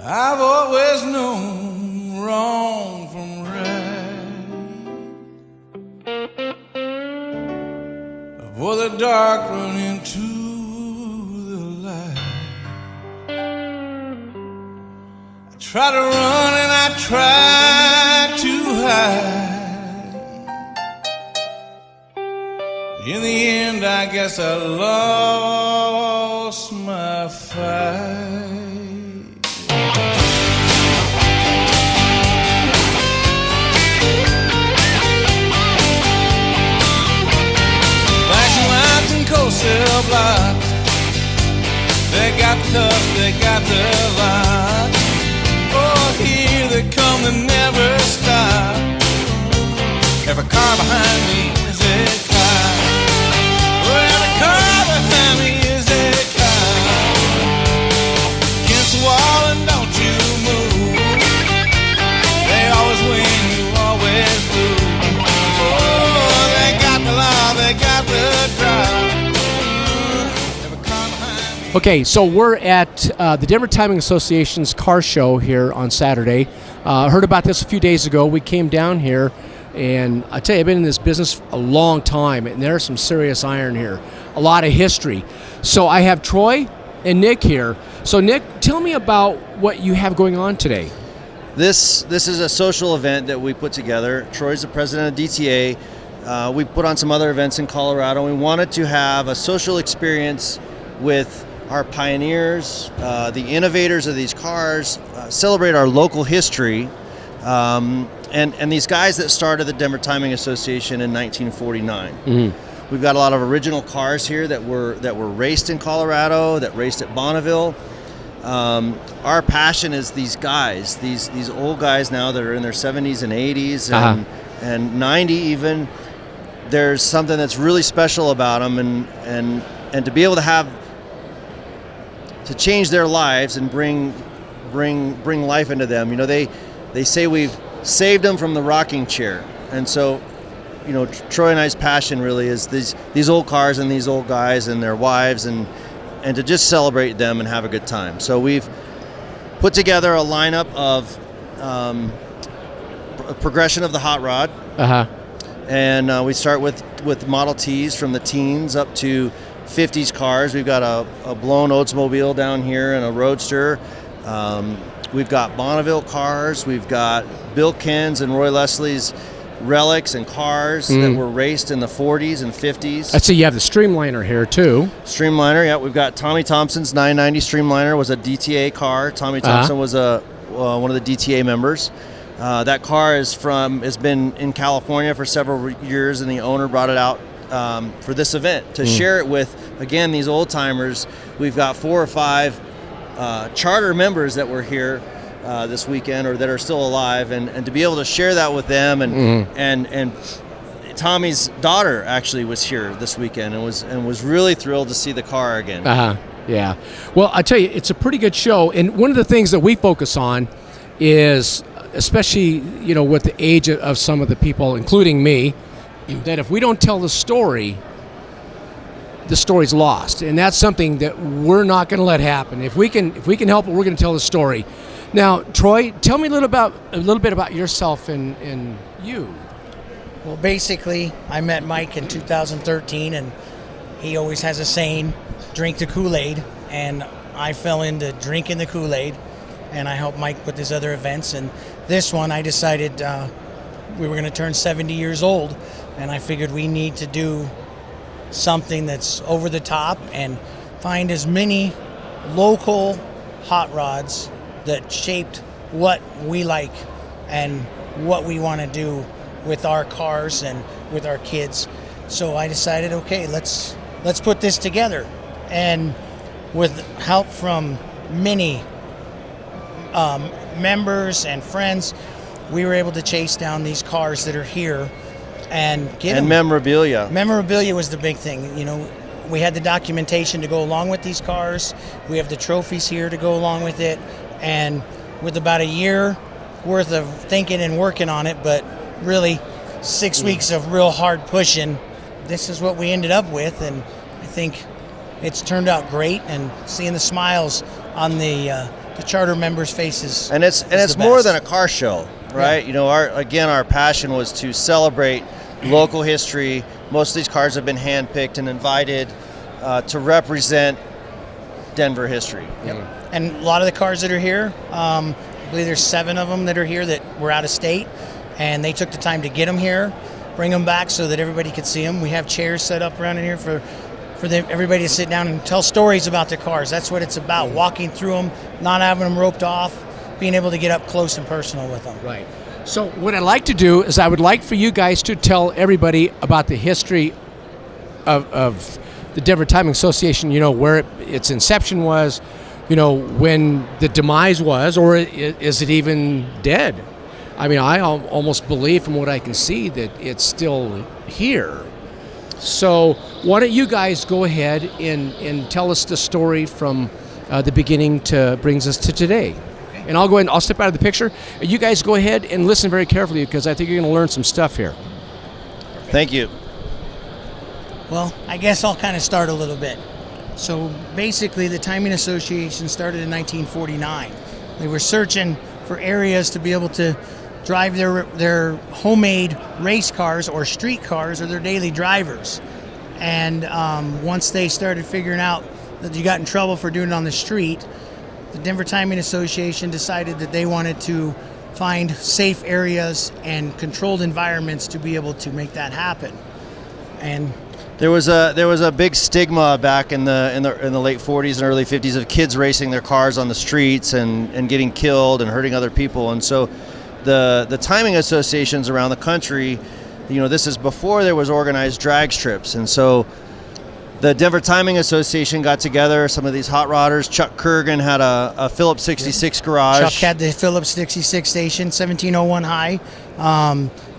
I've always known wrong from right. For the dark run into the light. I try to run and I try to hide. In the end, I guess I lost my fight. Cell blocks, they got love, they got the lot. Oh, here they come, they never stop. Every car behind me is a car. Oh, every car behind me is a car. Against the wall and don't you move. They always win, you always lose. Oh, they got the law, they got the drive. Okay, so we're at the Denver Timing Association's car show here on Saturday. Heard about this a few days ago. We came down here, and I tell you, I've been in this business a long time, and there's some serious iron here, a lot of history. So I have Troy and Nick here. So Nick, tell me about what you have going on today. This is a social event that we put together. Troy's the president of DTA. We put on some other events in Colorado. We wanted to have a social experience with our pioneers, the innovators of these cars, celebrate our local history, and these guys that started the Denver Timing Association in 1949. Mm-hmm. We've got a lot of original cars here that were raced in Colorado, that raced at Bonneville. Our passion is these guys, these old guys now that are in their 70s and 80s and 90 even. There's something that's really special about them, and to be able to change their lives and bring life into them. You know, they say we've saved them from the rocking chair, and so, you know, Troy and I's passion really is these old cars and these old guys and their wives, and to just celebrate them and have a good time. So we've put together a lineup of a progression of the hot rod, and we start with Model Ts from the teens up to 50s cars. We've got a blown Oldsmobile down here and a Roadster. We've got Bonneville cars. We've got Bill Kenn's and Roy Leslie's relics and cars that were raced in the 40s and 50s. I see you have the Streamliner here too. Streamliner, yeah. We've got Tommy Thompson's 990 Streamliner, was a DTA car. Tommy Thompson was one of the DTA members. That car has been in California for several years, and the owner brought it out for this event to share it with, again, these old timers. We've got 4 or 5 charter members that were here this weekend, or that are still alive, and to be able to share that with them, and Tommy's daughter actually was here this weekend and was really thrilled to see the car again. Yeah. Well, I tell you, it's a pretty good show, and one of the things that we focus on is, especially, you know, with the age of some of the people, including me, that if we don't tell the story's lost, and that's something that we're not going to let happen. If we can help it, we're going to tell the story. Now, Troy, tell me a little bit about yourself and you. Well, basically, I met Mike in 2013, and he always has a saying, "Drink the Kool-Aid," and I fell into drinking the Kool-Aid, and I helped Mike with his other events. And this one, I decided we were going to turn 70 years old. And I figured we need to do something that's over the top and find as many local hot rods that shaped what we like and what we want to do with our cars and with our kids. So I decided, okay, let's put this together. And with help from many members and friends, we were able to chase down these cars that are here and get them. Memorabilia. Memorabilia was the big thing. You know, we had the documentation to go along with these cars. We have the trophies here to go along with it. And with about a year worth of thinking and working on it, but really 6 weeks of real hard pushing, this is what we ended up with. And I think it's turned out great, and seeing the smiles on the the charter members' faces. And it's the more best. than a car show, right? Yeah. You know, our passion was to celebrate local history. Most of these cars have been handpicked and invited to represent Denver history. Yep. And a lot of the cars that are here, I believe there's 7 of them that are here that were out of state, and they took the time to get them here, bring them back so that everybody could see them. We have chairs set up around in here for everybody to sit down and tell stories about the cars. That's what it's about, walking through them, not having them roped off, being able to get up close and personal with them. Right. So what I'd like to do is I would like for you guys to tell everybody about the history of the Denver Timing Association, you know, where its inception was, you know, when the demise was, or is it even dead? I mean, I almost believe from what I can see that it's still here. So why don't you guys go ahead and tell us the story from the beginning to brings us to today. And I'll go ahead and I'll step out of the picture. You guys go ahead and listen very carefully because I think you're going to learn some stuff here. Thank you. Well, I guess I'll kind of start a little bit. So basically, the Timing Association started in 1949. They were searching for areas to be able to drive their homemade race cars or street cars or their daily drivers. And once they started figuring out that you got in trouble for doing it on the street, the Denver Timing Association decided that they wanted to find safe areas and controlled environments to be able to make that happen. And There was a big stigma back in the late 40s and early 50s of kids racing their cars on the streets and getting killed and hurting other people. And so the timing associations around the country, you know, this is before there was organized drag strips. And so the Denver Timing Association got together, some of these hot rodders. Chuck Kurgan had a Phillips 66 garage. Chuck had the Phillips 66 station, 1701 high,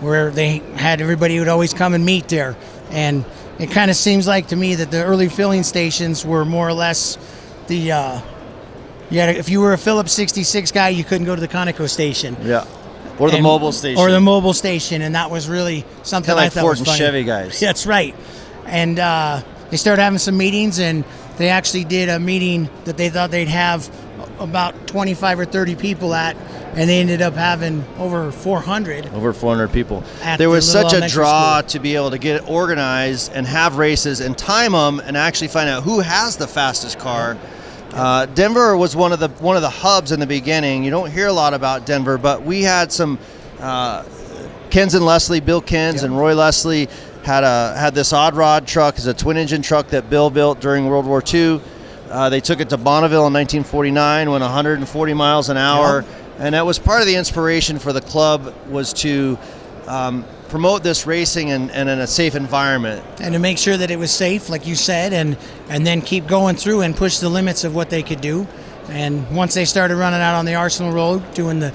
where they had everybody would always come and meet there. And it kind of seems like to me that the early filling stations were more or less the if you were a Phillips 66 guy, you couldn't go to the Conoco station. Yeah. Or the mobile station. Or the mobile station, and that was really something Kind of I like thought Ford was and funny. Chevy guys. That's right. And they started having some meetings, and they actually did a meeting that they thought they'd have about 25 or 30 people at, and they ended up having over 400. Over 400 people. At There the was little such a elementary draw school. to be able to get it organized and have races and time them and actually find out who has the fastest car. Denver was one of the hubs in the beginning. You don't hear a lot about Denver, but we had some Ken's and Leslie, Bill Ken's and Roy Leslie had this odd rod truck. It's a twin engine truck that Bill built during World War II. They took it to Bonneville in 1949, went 140 miles an hour, and that was part of the inspiration for the club, was to promote this racing and in a safe environment. And to make sure that it was safe, like you said, and then keep going through and push the limits of what they could do. And once they started running out on the Arsenal Road, doing the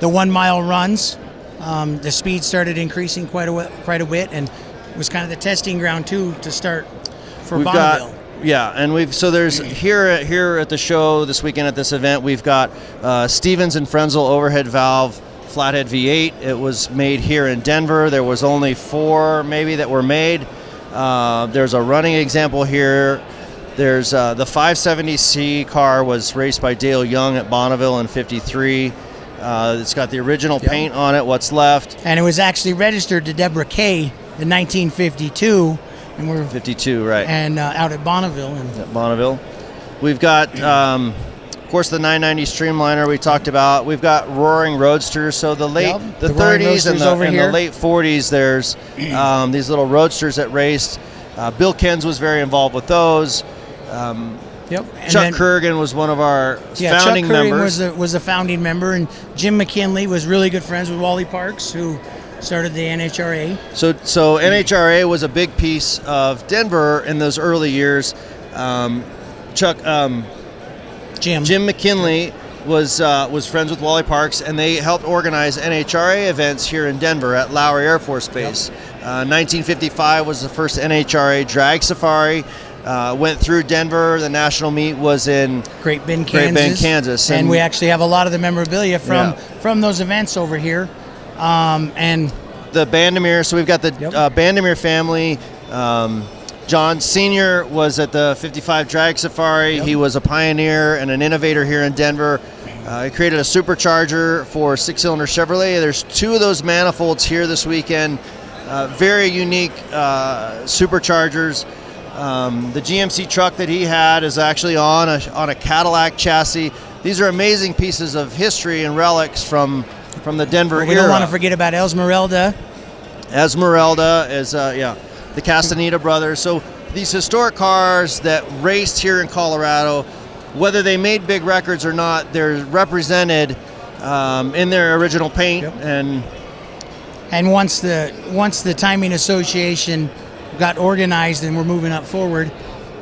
1 mile runs, the speed started increasing quite a bit, and it was kind of the testing ground too to start for Bonneville. There's here at the show this weekend at this event, we've got Stevens and Frenzel overhead valve flathead V8. It was made here in Denver. There was only 4 maybe that were made. There's a running example here. There's the 570C car was raced by Dale Young at Bonneville in '53. It's got the original paint on it, what's left. And it was actually registered to Deborah Kay in 1952. And we're 52, right. And out at Bonneville. At Bonneville. We've got, of course, the 990 Streamliner we talked about. We've got roaring roadsters. So the 30s and the late 40s, there's these little roadsters that raced. Bill Ken's was very involved with those. Chuck Kurgan was one of our founding members. Chuck Kurgan was a founding member, and Jim McKinley was really good friends with Wally Parks, who started the NHRA. So NHRA was a big piece of Denver in those early years. Jim McKinley was friends with Wally Parks, and they helped organize NHRA events here in Denver at Lowry Air Force Base. 1955 was the first NHRA drag safari. Went through Denver. The national meet was in Great Bend, Kansas. And we actually have a lot of the memorabilia from those events over here. And the Bandemir, so we've got the Bandemir family. John Sr. was at the 55 Drag Safari. He was a pioneer and an innovator here in Denver. He created a supercharger for six-cylinder Chevrolet. There's 2 of those manifolds here this weekend. Very unique superchargers. The GMC truck that he had is actually on a Cadillac chassis. These are amazing pieces of history and relics from the Denver era. We don't want to forget about Esmeralda. Esmeralda is the Castaneda brothers. So these historic cars that raced here in Colorado, whether they made big records or not, they're represented in their original paint. Yep. And once the Timing Association got organized and we're moving up forward,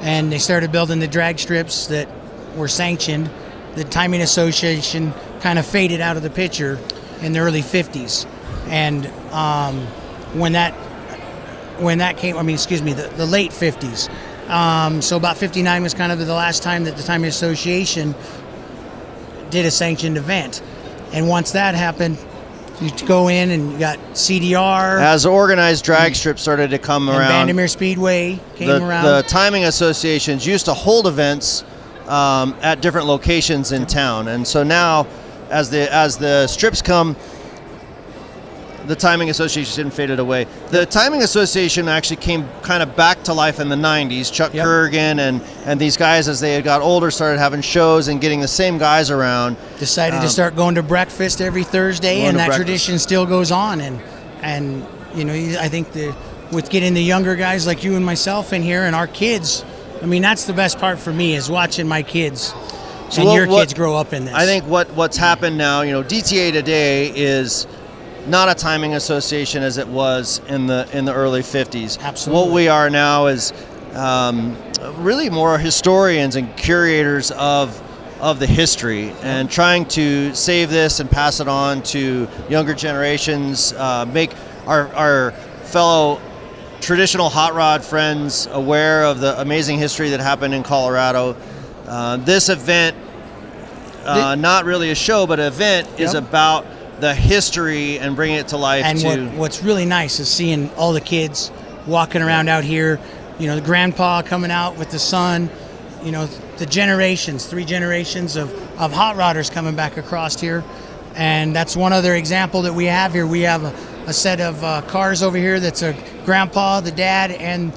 and they started building the drag strips that were sanctioned, the Timing Association kind of faded out of the picture in the early 50s. And when that came, the late 50s. So about 59 was kind of the last time that the Timing Association did a sanctioned event. And once that happened, you go in and you got CDR. As organized drag strips started to come around, Vandermeer Speedway came around. The timing associations used to hold events at different locations in town, and so now, as the strips come, the Timing Association faded away. The Timing Association actually came kind of back to life in the 90s. Chuck Kurgan and these guys, as they had got older, started having shows and getting the same guys around. Decided to start going to breakfast every Thursday, and that tradition still goes on. And I think with getting the younger guys like you and myself in here and our kids, that's the best part for me, is watching my kids and your kids grow up in this. I think what's happened now, DTA today is not a timing association as it was in the early 50s. Absolutely. What we are now is really more historians and curators of the history, and trying to save this and pass it on to younger generations, make our fellow traditional hot rod friends aware of the amazing history that happened in Colorado. This event, not really a show, but an event, is about the history and bringing it to life. And what's really nice is seeing all the kids walking around out here, the grandpa coming out with the son, the generations, 3 generations of hot rodders coming back across here. And that's one other example that we have here. We have a set of cars over here that's a grandpa, the dad, and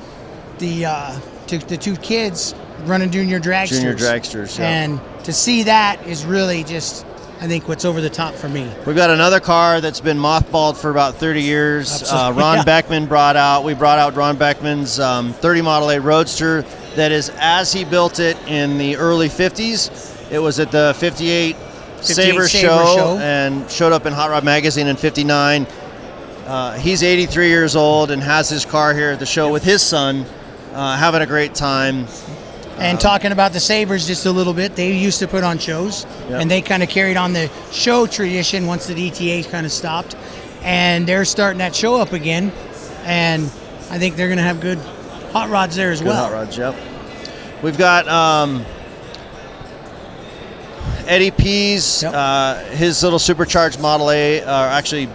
the 2 kids running junior dragsters. Yeah. And to see that is really just, I think, what's over the top for me. We've got another car that's been mothballed for about 30 years. Absolutely. Ron Beckman we brought out Ron Beckman's 30 Model A Roadster that is as he built it in the early 50s. It was at the 58 Sabre show and showed up in Hot Rod Magazine in 59. He's 83 years old and has his car here at the show with his son, having a great time. And talking about the Sabres just a little bit, they used to put on shows, and they kind of carried on the show tradition once the DTA kind of stopped, and they're starting that show up again, and I think they're going to have good hot rods there as well. Hot rods, yep. We've got Eddie P's, his little supercharged Model A, actually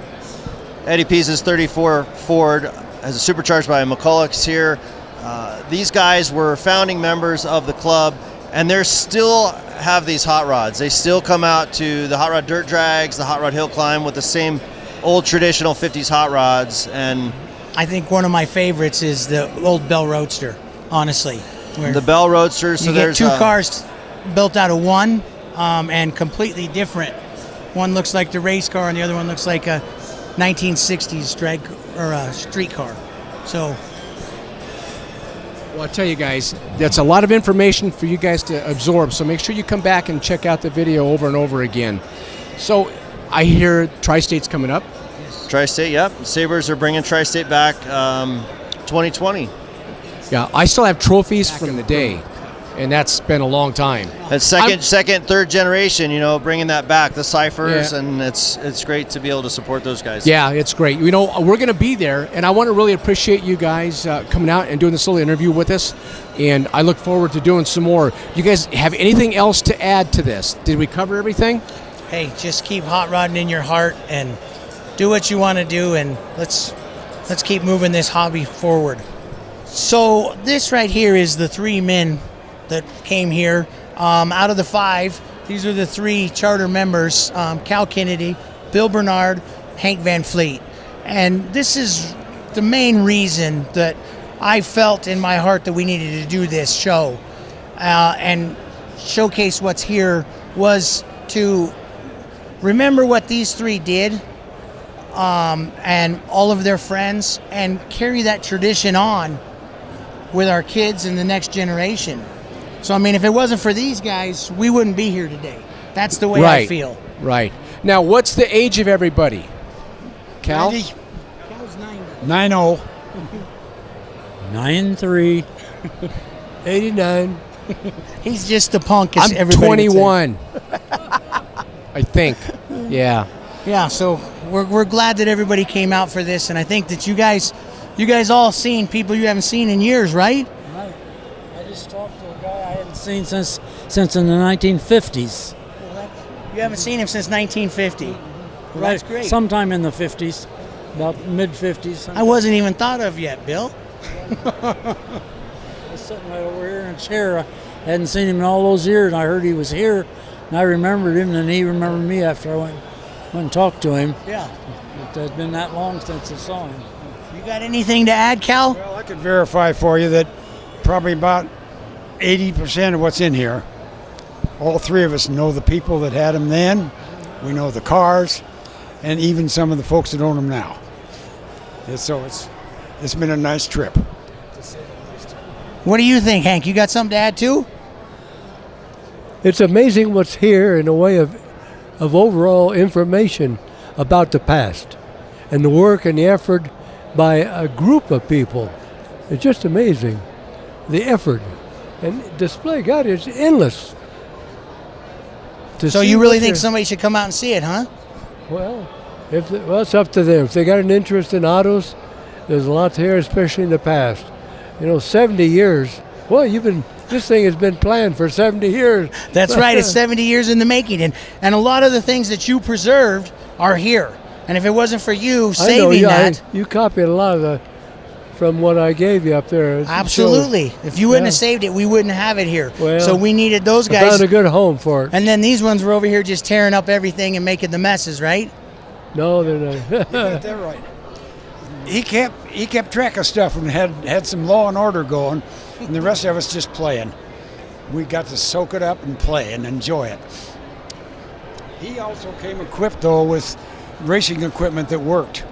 Eddie P's 34 Ford has a supercharged by McCulloch's here. These guys were founding members of the club, and they still have these hot rods. They still come out to the hot rod dirt drags, the hot rod hill climb with the same old traditional 50s hot rods. And I think one of my favorites is the old Bell Roadster, honestly. The Bell Roadster. So you get 2 cars built out of one, and completely different. One looks like the race car, and the other one looks like a 1960s drag or a street car. So. Well, I'll tell you guys, that's a lot of information for you guys to absorb, so make sure you come back and check out the video over and over again. So I hear Tri-State's coming up. Tri-State, yep. Sabres are bringing Tri-State back 2020. Yeah, I still have trophies from the day, and that's been a long time. That's second, third generation, bringing that back, the Cyphers, and it's great to be able to support those guys. Yeah, it's great. We're going to be there, and I want to really appreciate you guys coming out and doing this little interview with us, and I look forward to doing some more. You guys have anything else to add to this? Did we cover everything? Hey, just keep hot rodding in your heart and do what you want to do, and let's keep moving this hobby forward. So this right here is the 3 men that came here. Out of the 5, These are the 3 charter members, Cal Kennedy, Bill Bernard, Hank Van Fleet. And this is the main reason that I felt in my heart that we needed to do this show and showcase what's here, was to remember what these 3 did and all of their friends, and carry that tradition on with our kids and the next generation. So, I mean, if it wasn't for these guys, we wouldn't be here today. That's the way I feel. Right. Now, what's the age of everybody? Cal? 90. Cal's 90. 90. 93. 89. He's just the punk as I'm everybody would say. 21. I think. Yeah. Yeah, so we're glad that everybody came out for this, and I think that you guys all seen people you haven't seen in years, right? Right. I just talked to a guy I hadn't seen since in the 1950s. You haven't seen him since 1950. Well, Right. that's great. Sometime in the 50s, about mid-50s. I wasn't even thought of yet, Bill. I was sitting right over here in a chair. I hadn't seen him in all those years, and I heard he was here, and I remembered him, and he remembered me after I went and talked to him. Yeah. It has been that long since I saw him. You got anything to add, Cal? Well, I could verify for you that probably about 80% of what's in here, all 3 of us know the people that had them then. We know the cars, and even some of the folks that own them now. So it's been a nice trip. What do you think, Hank? You got something to add too? It's amazing what's here in a way of overall information about the past and the work and the effort by a group of people. It's just amazing, the effort and display. God, it's endless. So you really think somebody should come out and see it, huh? Well, it's up to them. If they got an interest in autos, there's a lot here, especially in the past. 70 years. Well, this thing has been planned for 70 years. That's right. It's 70 years in the making, and a lot of the things that you preserved are here. And if it wasn't for you saving that, you copied a lot of from what I gave you up there. Absolutely. If you wouldn't have saved it, we wouldn't have it here. Well, so we needed those I guys. found a good home for it. And then these ones were over here just tearing up everything and making the messes, right? No, they're not. Got that right. He kept track of stuff and had some law and order going, and the rest of us just playing. We got to soak it up and play and enjoy it. He also came equipped though with racing equipment that worked.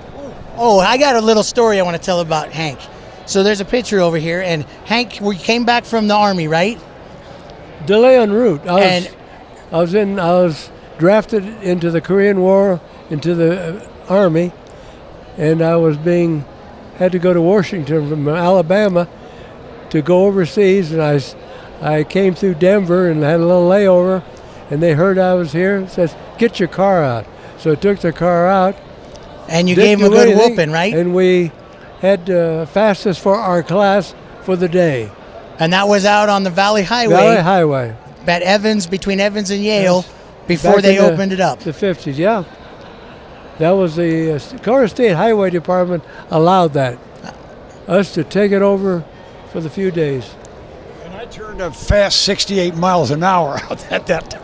Oh, I got a little story I want to tell about Hank. So there's a picture over here, and Hank, we came back from the Army, right? Delay en route. I was drafted into the Korean War, into the Army, and I had to go to Washington from Alabama to go overseas, and I came through Denver and had a little layover, and they heard I was here and says, "Get your car out." So I took the car out. And you gave him a good whooping, right? And we had fastest for our class for the day. And that was out on the Valley Highway. Valley Highway. At Evans, between Evans and Yale, Yes. before Back they in opened it up. The 50s, yeah. That was the Colorado State Highway Department allowed that. Us to take it over for the few days. And I turned a fast 68 miles an hour out at that time.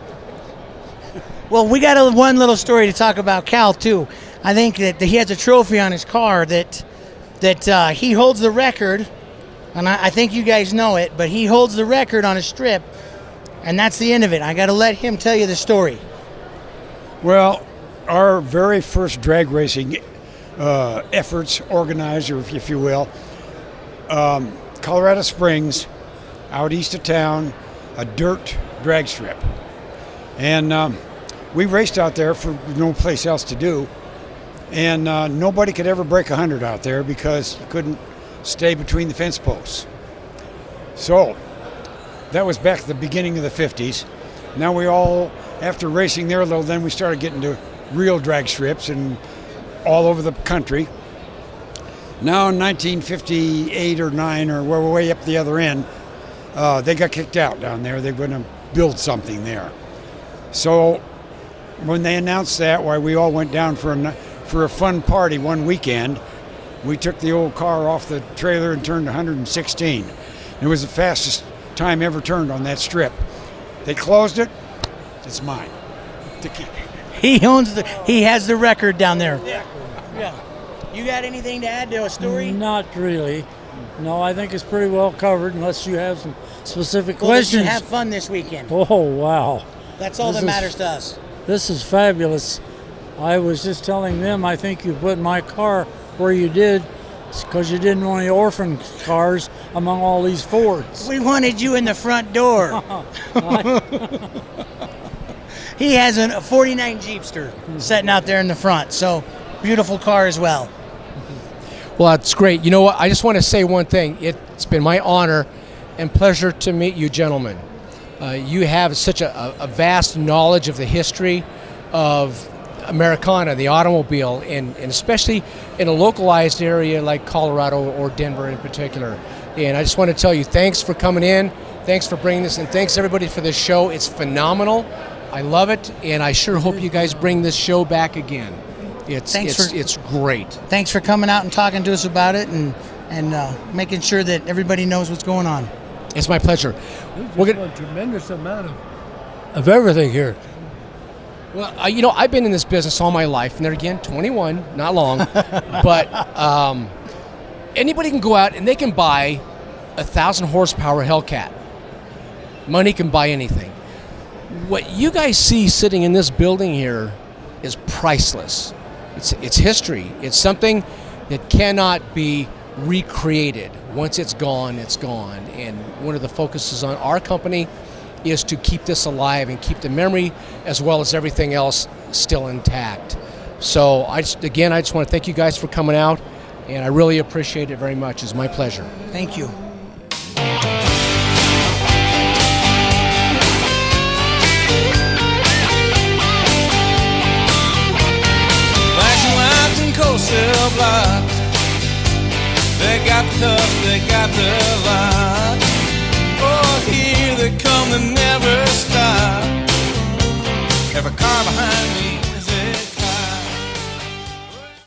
Well, we got one little story to talk about Cal, too. I think that he has a trophy on his car that he holds the record, and I think you guys know it, but he holds the record on a strip, and that's the end of it. I got to let him tell you the story. Well, our very first drag racing efforts, organizer, if you will, Colorado Springs, out east of town, a dirt drag strip. And we raced out there for no place else to do. And nobody could ever break 100 out there because you couldn't stay between the fence posts. So that was back at the beginning of the 50s. Now we all, after racing there a little, then we started getting to real drag strips and all over the country. Now in 1958 or 9, or we're way up the other end, they got kicked out down there. They were going to build something there. So when they announced that, why we all went down for a fun party one weekend. We took the old car off the trailer and turned 116. It was the fastest time ever turned on that strip. They closed it, It's mine to keep. He has the record down there. Yeah. You got anything to add to a story? Not really. No, I think it's pretty well covered unless you have some specific Well, did you questions. have fun this weekend? Oh, wow. That's all This that is- matters to us. This is fabulous. I was just telling them I think you put my car where you did because you didn't want any orphan cars among all these Fords. We wanted you in the front door. He has a 49 Jeepster sitting out there in the front, so beautiful car as well. Well, that's great. You know what? I just want to say one thing. It's been my honor and pleasure to meet you gentlemen. You have such a vast knowledge of the history of Americana, the automobile, and especially in a localized area like Colorado or Denver in particular. And I just want to tell you, thanks for coming in. Thanks for bringing this, and thanks everybody for this show. It's phenomenal. I love it, and I sure hope you guys bring this show back again. It's great. Thanks for coming out and talking to us about it and making sure that everybody knows what's going on. It's my pleasure. We're gonna, a tremendous amount of everything here. well, I've been in this business all my life, and there again, 21, not long, but anybody can go out and they can buy 1,000 horsepower Hellcat. Money can buy anything. What you guys see sitting in this building here is priceless. It's history. It's something that cannot be recreated. Once it's gone, it's gone. And one of the focuses on our company is to keep this alive and keep the memory as well as everything else still intact. So I just want to thank you guys for coming out, and I really appreciate it very much. It's my pleasure. Thank you. Flashing lights and cold cell blocks. They got tough, they got the lot. Oh, here they come, they never stop.